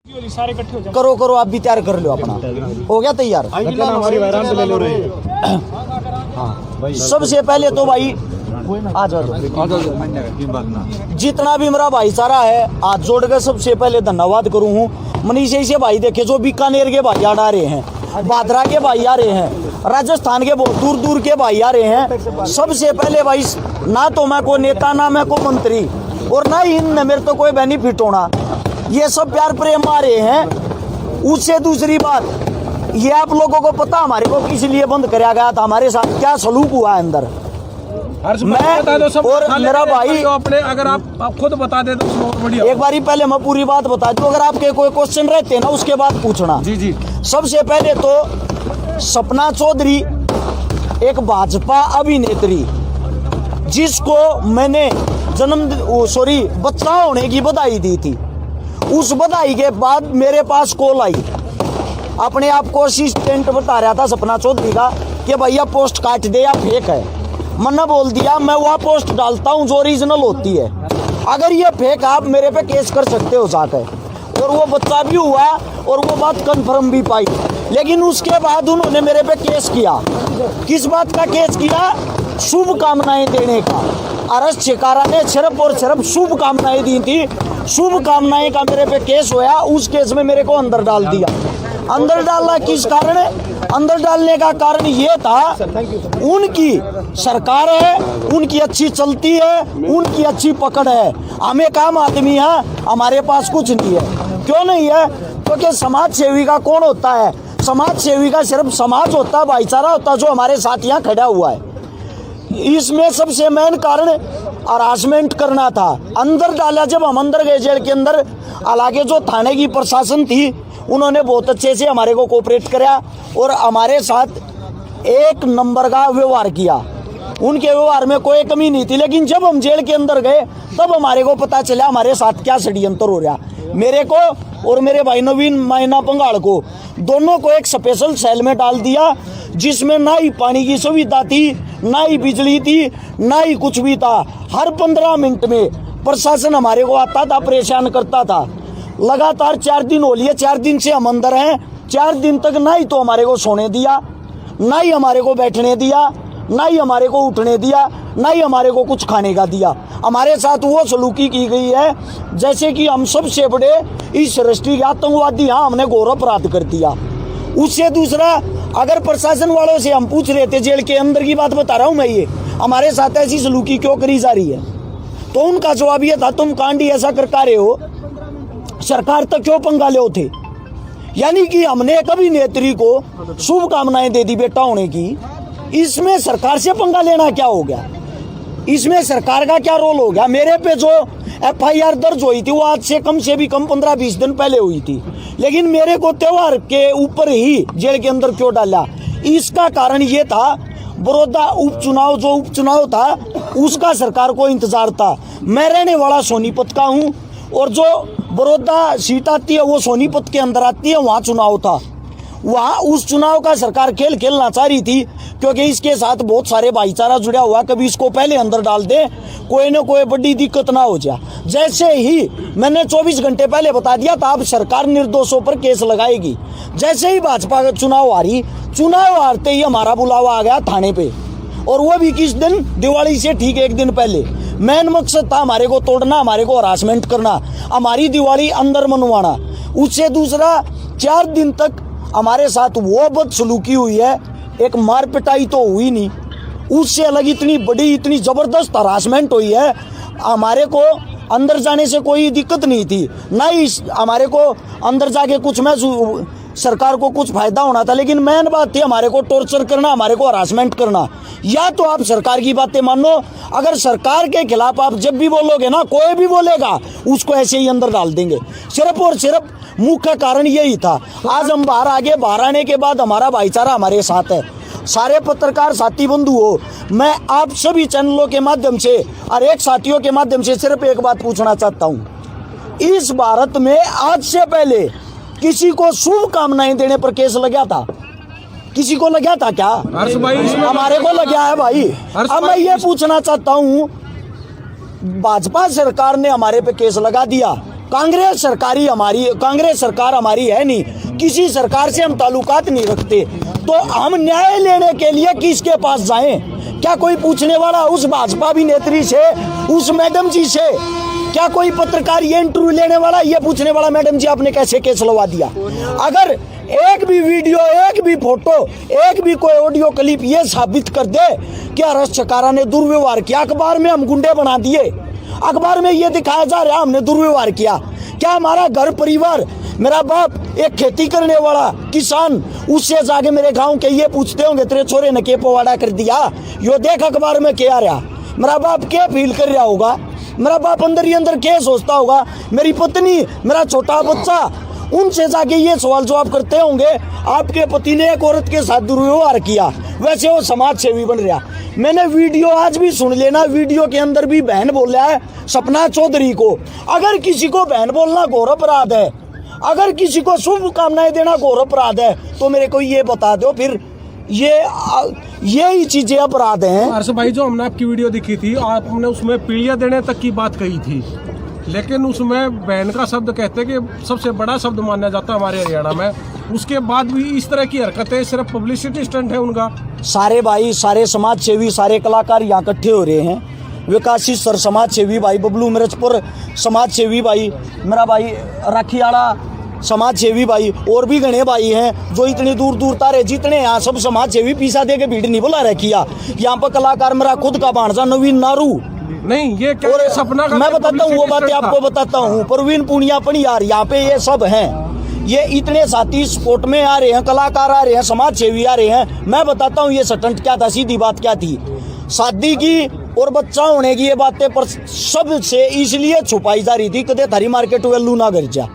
सारे इकट्ठे हो जाओ। करो करो, आप भी तैयार कर लो अपना। हो गया तैयार? सबसे पहले तो भाई आ जाओ, जितना भी मेरा भाईचारा है हाथ जोड़ के सबसे पहले धन्यवाद करूँ हूँ। मनीष से भाई देखे जो बीकानेर के भाई आ रहे हैं, भादरा के भाई आ रहे हैं, राजस्थान के बहुत दूर दूर के भाई आ रहे हैं। सबसे पहले भाई ना तो मैं को नेता ना मैं को मंत्री और ना ही इनमें मेरे तो कोई बेनिफिट होना, ये सब प्यार प्रेम आ रहे हैं। उससे दूसरी बात ये आप लोगों को पता हमारे को किस लिए बंद कराया गया था, हमारे साथ क्या सलूक हुआ है अंदर। मैं बता दो सब और मेरा भाई अपने, अगर आप खुद बता दे तो बहुत बढ़िया। एक बारी पहले मैं पूरी बात बता दूं, अगर आपके कोई क्वेश्चन रहते हैं ना उसके बाद पूछना। जी जी। सबसे पहले तो सपना चौधरी एक भाजपा अभिनेत्री जिसको मैंने बच्चा होने की बधाई दी थी, उस बधाई के बाद मेरे पास कॉल आई, अपने आप को असिस्टेंट बता रहा था सपना चौधरी का कि भैया पोस्ट काट दे या फेक है। मैंने बोल दिया मैं वह पोस्ट डालता हूँ जो ओरिजिनल होती है, अगर ये फेक आप मेरे पे केस कर सकते हो जाकर। और वो बच्चा भी हुआ और वो बात कंफर्म भी पाई। लेकिन उसके बाद उन्होंने मेरे पे केस किया। किस बात का केस किया? शुभकामनाएं देने का। अरेस्ट शिकारा ने सिर्फ और सिर्फ शुभकामनाएं दी थी, शुभकामनाएं का मेरे पे केस हुआ। उस केस में मेरे को अंदर डाल दिया। अंदर डालना किस कारण? अंदर डालने का कारण ये था उनकी सरकार है, उनकी अच्छी चलती है, उनकी अच्छी पकड़ है। हम एक आम आदमी है, हमारे पास कुछ नहीं है। क्यों नहीं है? क्योंकि समाज सेवी का कौन होता है? समाज सेवी का सिर्फ समाज होता है, भाईचारा होता है जो हमारे साथ यहाँ खड़ा हुआ है। इसमें सबसे मेन कारण हरासमेंट करना था। अंदर डाला, जब हम अंदर गए जेल के अंदर, हालांकि जो थाने की प्रशासन थी उन्होंने बहुत अच्छे से हमारे को कोऑपरेट कराया और हमारे साथ एक नंबर का व्यवहार किया। उनके व्यवहार में कोई कमी नहीं थी। लेकिन जब हम जेल के अंदर गए तब हमारे को पता चला हमारे साथ क्या षड्यंत्र हो रहा। मेरे को और मेरे भाई नवीन मायना पंगाड़ को दोनों को एक स्पेशल सेल में डाल दिया, जिसमें ना ही पानी की सुविधा थी, ना ही बिजली थी, ना ही कुछ भी था। हर 15 मिनट में प्रशासन हमारे को आता था, परेशान करता था। लगातार 4 दिन हो लिए, 4 दिन से हम अंदर हैं। 4 दिन तक ना ही तो हमारे को सोने दिया, ना ही हमारे को बैठने दिया, ना ही हमारे को उठने दिया, ना ही हमारे को कुछ खाने का दिया। हमारे साथ वो सलूकी की गई है जैसे कि हम सबसे बड़े इस राष्ट्रीय आतंकवादी, यहाँ हमने घोर अपराध कर दिया। उससे दूसरा, अगर प्रशासन वालों से हम पूछ रहे थे, जेल के अंदर की बात बता रहा हूँ मैं, ये हमारे साथ ऐसी सलूकी क्यों करी जा रही है, तो उनका जवाब ये था तुम कांडी ऐसा कर रहे हो, सरकार तक क्यों पंगा ले थे। यानी कि हमने एक अभिनेत्री को शुभकामनाएं दे दी बेटा होने की, इसमें सरकार से पंगा लेना क्या हो गया? इसमें सरकार का क्या रोल हो गया? मेरे पे जो FIR दर्ज हुई थी वो आज से भी कम 15-20 दिन पहले हुई थी, लेकिन मेरे को त्योहार के ऊपर ही जेल के अंदर क्यों डाला? इसका कारण ये था, बड़ौदा उपचुनाव था, उसका सरकार को इंतजार था। मैं रहने वाला सोनीपत का हूँ और जो बड़ौदा सीट आती है वो सोनीपत के अंदर आती है, वहाँ चुनाव था। वहाँ उस चुनाव का सरकार खेल खेलना चाह रही थी, क्योंकि इसके साथ बहुत सारे भाईचारा जुड़ा हुआ। कभी इसको पहले अंदर डाल दे, कोई न कोई बड़ी दिक्कत ना हो जाए। जैसे ही मैंने 24 घंटे पहले बता दिया था अब सरकार निर्दोषों पर केस लगाएगी। जैसे ही भाजपा का चुनाव हारते ही हमारा बुलावा आ गया थाने पे, और वो भी किस दिन? दिवाली से ठीक 1 दिन पहले। मेन मकसद था हमारे को तोड़ना, हमारे को हरासमेंट करना, हमारी दिवाली अंदर मनवाना। उससे दूसरा, 4 दिन तक हमारे साथ वो बदसलूकी हुई है, एक मार पिटाई तो हुई नहीं, उससे अलग इतनी बड़ी, इतनी जबरदस्त हरासमेंट हुई है। हमारे को अंदर जाने से कोई दिक्कत नहीं थी, ना ही हमारे को अंदर जाके कुछ में सरकार को कुछ फायदा होना था। लेकिन मेन बात थी हमारे को टॉर्चर करना, हमारे को हरासमेंट करना। या तो आप सरकार की बातें मानो, अगर सरकार के खिलाफ आप जब भी बोलोगे ना, कोई भी बोलेगा उसको ऐसे ही अंदर डाल देंगे। सिर्फ और सिर्फ मुख्य कारण यही था। आज हम बाहर आने के बाद हमारा भाईचारा हमारे साथ है। सारे पत्रकार साथी बंधु हो, मैं आप सभी चैनलों के माध्यम से और एक साथियों के माध्यम से सिर्फ एक बात पूछना चाहता हूँ, इस भारत में आज से पहले किसी को शुभकामनाएं देने पर केस लगा था? किसी को लगा था क्या? हमारे को लगा है भाई। अब मैं ये पूछना चाहता हूँ, भाजपा सरकार ने हमारे पे केस लगा दिया, कांग्रेस सरकार हमारी है नहीं, किसी सरकार से हम ताल्लुकात नहीं रखते, तो हम न्याय लेने के लिए किसके पास जाएं? क्या कोई पूछने वाला उस भाजपा अभिनेत्री से, उस मैडम जी से? क्या कोई पत्रकार ये इंटरव्यू लेने वाला, ये पूछने वाला मैडम जी आपने कैसे केस लगा दिया? अगर एक भी वीडियो, एक भी फोटो, एक भी कोई ऑडियो क्लिप ये साबित कर दे कि हर्ष चकारा ने दुर्व्यवहार किया, अखबार में हम गुंडे बना दिए, अखबार में ये दिखाया जा रहा है हमने दुर्व्यवहार किया, क्या हमारा घर परिवार, मेरा बाप एक खेती करने वाला किसान, उससे जाके मेरे गांव के ये पूछते होंगे तेरे छोरे ने के पवाड़ा कर दिया, यो देख अखबार में क्या रहा? मेरा बाप क्या फील कर रहा होगा? मेरा बाप अंदर ही अंदर क्या सोचता होगा? मेरी पत्नी, मेरा छोटा बच्चा, उनसे जाके ये सवाल जवाब करते होंगे आपके पति ने एक औरत के साथ दुर्व्यवहार किया, वैसे वो समाज सेवी बन रहा। मैंने वीडियो आज भी सुन लेना, वीडियो के अंदर भी बहन बोला है सपना चौधरी को। अगर किसी को बहन बोलना घोर अपराध है, अगर किसी को शुभकामनाएं देना घोर अपराध है, तो मेरे को ये बता दो फिर यही चीजें अपराध हैं। हर्ष भाई, जो हमने आपकी वीडियो दिखी थी, आपने उसमें पीढ़ियां देने तक की बात कही थी, लेकिन उसमें बहन का शब्द कहते कि सबसे बड़ा शब्द माना जाता है हमारे हरियाणा में, उसके बाद भी इस तरह की हरकतें सिर्फ पब्लिसिटी स्टंट है उनका। सारे भाई, सारे समाज सेवी, सारे कलाकार यहाँ इकट्ठे हो रहे हैं। विकासी सर समाज सेवी भाई, बबलू मिर्चपुर समाज सेवी भाई, मेरा भाई राखीवाड़ा समाज सेवी भाई, और भी घने भाई हैं जो इतनी दूर दूर तारे, जितने यहाँ सब समाज सेवी पीसा दे के भीड़ नहीं बुला रखिया। यहाँ पर कलाकार मेरा खुद का भांजा नवीन नारू, नहीं ये क्या और सपना का, मैं बताता हूँ वो बातें आपको बताता हूँ, प्रवीण पुनिया यार, यहाँ पे ये सब हैं, ये इतने साथी स्पोर्ट में आ रहे हैं, कलाकार आ रहे हैं, समाज सेवी आ रहे हैं। मैं बताता हूँ ये स्टंट क्या था, सीधी बात क्या थी। शादी की और बच्चा होने की ये बातें पर सबसे इसलिए छुपाई जा रही थी कदे थारी मार्केट वैल्यू ना कर जा।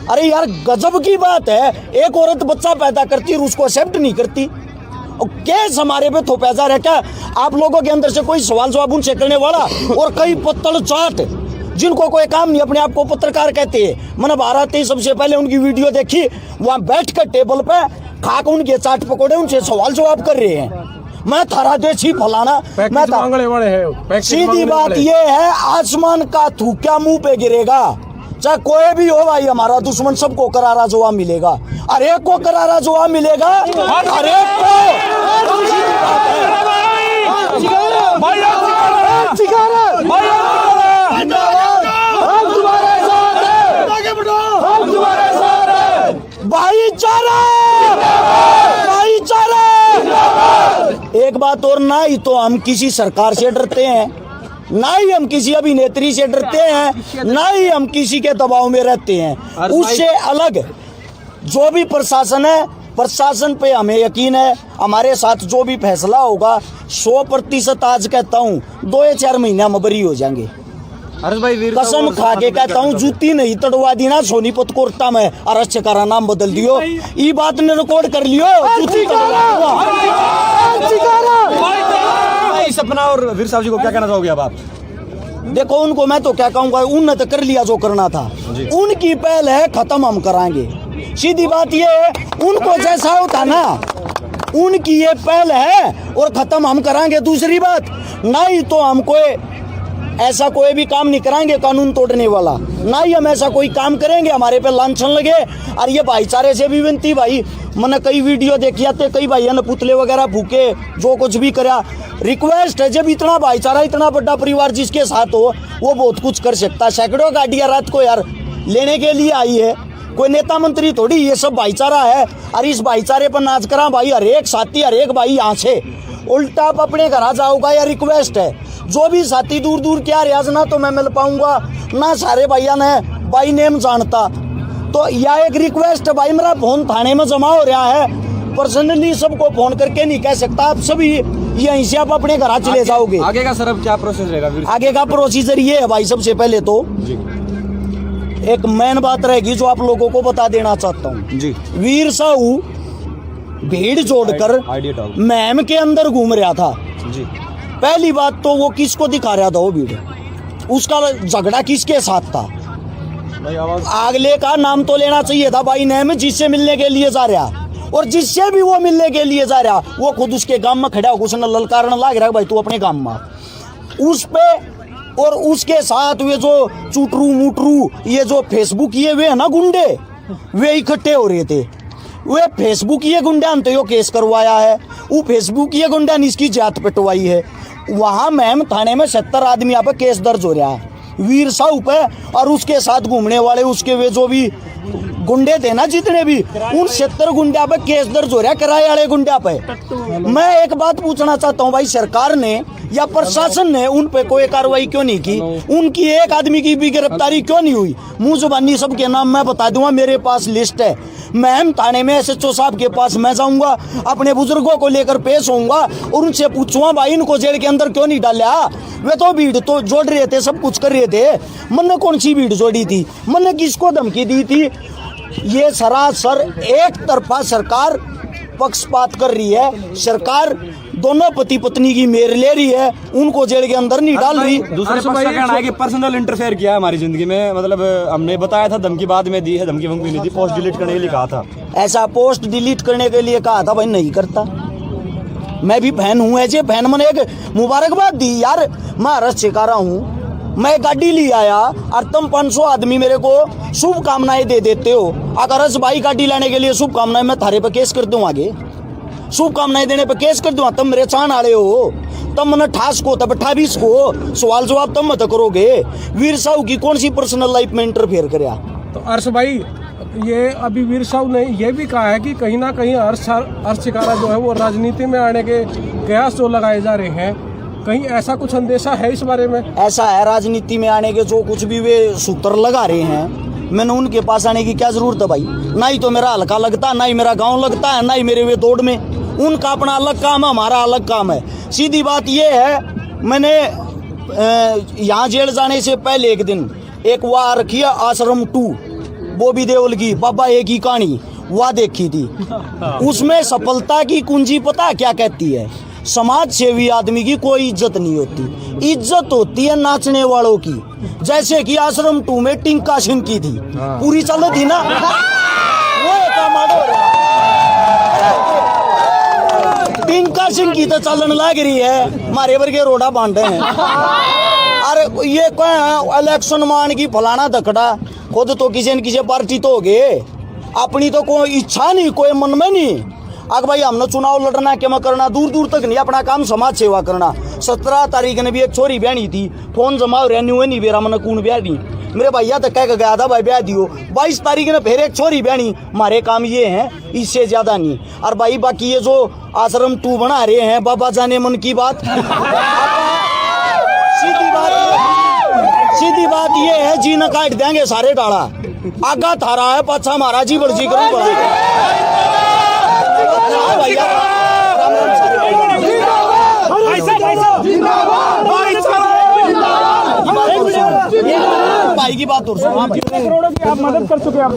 अरे यार गजब की बात है, एक औरत बच्चा पैदा करती है और उसको एक्सेप्ट नहीं करती। और केस हमारे पे थोपा जा रहा है क्या? आप लोगों के अंदर से कोई सवाल जवाब उनसे करने वाला, और कई पत्तल चाट जिनको कोई काम नहीं, अपने आप को पत्रकार कहते हैं। मैंने भारत ही सबसे पहले उनकी वीडियो देखी, वहां बैठ कर टेबल पे खाकर उनके चाट पकौड़े उनसे सवाल जवाब कर रहे हैं। मैं थारा देशी फलाना, मैं वाले हैं। सीधी बात ये है, आसमान का थूका मुंह पे गिरेगा, चाहे कोई भी हो भाई, हमारा दुश्मन सबको करारा जवाब मिलेगा, हर एक को करारा जवाब मिलेगा, हर एक को। भाईचारा, भाईचारा। एक बात और, ना ही तो हम किसी सरकार से डरते हैं, ना ही हम किसी अभिनेत्री से डरते हैं, ना ही हम किसी के दबाव में रहते हैं। उससे अलग जो भी प्रशासन है, प्रशासन पे हमें यकीन है, हमारे साथ जो भी फैसला होगा 100% आज कहता हूँ 2 या 4 महीना में बरी हो जाएंगे। हर्ष भाई कसम खा के कहता हूँ, जूती नहीं तड़वा दी ना सोनीपत कोर्टा में, हर्ष चकारा नाम बदल दियो, ये बात ने रिकॉर्ड कर लियो। सपना और वीर साहब जी को क्या कहना चाहोगे अब आप? देखो उनको मैं तो क्या कहूँगा, उनने तो कर लिया जो करना था, उनकी पहल है, खत्म हम कराएंगे। सीधी बात ये है, उनको जैसा होता ना, उनकी ये पहल है और खत्म हम कराएंगे। दूसरी बात, ना ही तो हम कोई ऐसा कोई भी काम नहीं कराएंगे कानून तोड़ने वाला, ना ही हम ऐसा कोई काम करेंगे हमारे पे लांछन लगे। और ये भाईचारे से भी विनती भाई, मैंने कई वीडियो देखी आते, कई भाइयों ने पुतले वगैरह फूके, जो कुछ भी करा, रिक्वेस्ट है, जब इतना भाईचारा, इतना बड़ा परिवार जिसके साथ हो, वो बहुत कुछ कर सकता है। सैकड़ों गाड़ियां रात को यार लेने के लिए आई है, कोई नेता मंत्री थोड़ी, ये सब भाईचारा है। और इस भाईचारे पर नाच करा भाई, हर एक साथी, हर एक भाई यहाँ से उल्टा आप अपने घर आ जाओगा, या रिक्वेस्ट है, जो भी साथी दूर दूर क्या रियाज ना तो मैं मिल पाऊंगा ना, सारे भैया ने बाई नेम जानता, तो यह एक रिक्वेस्ट है भाई, मेरा फोन थाने में जमा हो रहा है, पर्सनली सबको फोन करके नहीं कह सकता, आप सभी यहीं से आप अपने घर चले जाओगे। आगे का सर अब क्या प्रोसेस रहेगा? आगे का प्रोसीजर ये है भाई, सबसे पहले तो एक मेन बात रहेगी जो आप लोगों को बता देना चाहता हूँ जी। वीर साहू भीड़ जोड़कर मैम के अंदर घूम रहा था जी। पहली बात तो वो किसको दिखा रहा था, वो भीड़, उसका झगड़ा किसके साथ था? अगले का नाम तो लेना चाहिए था भाई नेम, जिससे मिलने के लिए जा रहा, और जिससे भी वो मिलने के लिए जा रहा, वो खुद उसके गांव में खड़ा होकर उसने ललकारने लग रहा है भाई तू अपने गांव में। उस पे और उसके साथ वे जो चुटरू मुटरू ये जो फेसबुक ये वे है ना गुंडे, वे इकट्ठे हो रहे थे। वे फेसबुक ये गुंडा ने तो यो केस करवाया है, वो फेसबुक ये गुंडा ने इसकी जात पिटवाई है। वहाँ मैम थाने में 70 आदमी यहाँ पे केस दर्ज हो रहा है वीर साहू पे, और उसके साथ घूमने वाले उसके वे जो भी गुंडे थे ना जितने भी, उन 70 गुंडा पे केस दर्ज हो रहा है, किराए वाले गुंडा पे। मैं एक बात पूछना चाहता हूँ भाई, सरकार ने या प्रशासन ने उन पे कोई कार्रवाई क्यों नहीं की? उनकी एक आदमी की भी गिरफ्तारी क्यों नहीं हुई? मुंह जुबानी सबके नाम मैं बता दूंगा, मेरे पास लिस्ट है। मैं थाने में SHO साहब के पास मैं जाऊंगा, अपने बुजुर्गों को लेकर पेश होऊंगा और उनसे पूछूंगा भाई इनको जेल के अंदर क्यों नहीं डाला? वे तो भीड़ तो जोड़ रहे थे, सब कुछ कर रहे थे, मन ने कौन सी भीड़ जोड़ी थी? मन ने किसको धमकी दी थी? ये सरासर एक तरफा सरकार पक्षपात कर रही है। सरकार दोनों पति पत्नी की मेर ले रही है, उनको जेल के अंदर नहीं डाल रही। दूसरे पक्ष का कहना है कि पर्सनल इंटरफेयर किया है हमारी जिंदगी में, मतलब हमने बताया था, धमकी बाद में दी है, धमकी वमकी नहीं दी, पोस्ट डिलीट करने के लिए कहा था। ऐसा पोस्ट डिलीट करने के लिए कहा था भाई, नहीं करता। मैं भी फैन हूँ, ऐसे फैन मैंने एक मुबारकबाद दी यार, मैं हरस सिखा रहा हूँ। मैं गाड़ी ले आया और तुम 500 आदमी मेरे को शुभकामनाएं दे देते हो। अगर हर्ष भाई गाड़ी लाने के लिए शुभकामनाएं, मैं थारे पे केस कर दूं, आगे शुभकामनाएं देने पे केस कर दूं। तुम मेरे चाहने वाले हो, तुम मन ठास को तब 28 को सवाल जवाब तुम मत करोगे। वीर साहू की कौन सी पर्सनल लाइफ में इंटरफेयर करया? तो हर्ष भाई, ये अभी वीर साहू ने ये भी कहा है कि कहीं ना कहीं हर्ष शिकारा जो है वो राजनीति में आने के कयास जो लगाए जा रहे हैं, कहीं ऐसा कुछ अंदेशा है इस बारे में? ऐसा है, राजनीति में आने के जो कुछ भी वे सूत्र लगा रहे हैं, मैंने उनके पास आने की क्या जरूरत है भाई? ना ही तो मेरा हल्का लगता, ना ही मेरा गांव लगता है, ना ही मेरे वे दौड़ में। उनका अपना अलग काम है, हमारा अलग काम है। सीधी बात ये है, मैंने यहाँ जेल जाने से पहले एक दिन एक वाह रखी है आश्रम 2 बॉबी देओल की, बाबा एक ही कहानी वाह देखी थी। उसमें सफलता की कुंजी पता क्या कहती है? समाज सेवी आदमी की कोई इज्जत नहीं होती, इज्जत होती है नाचने वालों की। जैसे कि आश्रम 2 में टिंका सिंह की थी, पूरी चल थी ना, वो टिंका सिंह की तो चलन लग रही है, मारे वर्गे रोड़ा बांधे हैं। अरे ये क्या इलेक्शन मान की फलाना धकड़ा, खुद तो किसी न किसी पार्टी तो हो गए, अपनी तो कोई इच्छा नहीं, कोई मन में नहीं। अगर भाई हमने चुनाव लड़ना क्या मैं करना, दूर दूर तक नहीं, अपना काम समाज सेवा करना। 17 तारीख ने भी एक छोरी ब्यानी थी, फोन जमा हो रहा नहीं बेरा मन कौन ब्याह दी, मेरे भैया तो कह के गया था भाई ब्याह दियो। 22 तारीख ने फिर एक छोरी ब्यानी, हमारे काम ये हैं, इससे ज्यादा नहीं। और भाई बाकी ये जो आश्रम 2 बना रहे हैं, बाबा जाने मन की बात। सीधी बात ये है, जी न काट देंगे सारे डाला, आगा थारा है पाछा हमारा जी बड़जी करूँ भाई की बात और आप मदद कर चुके हैं।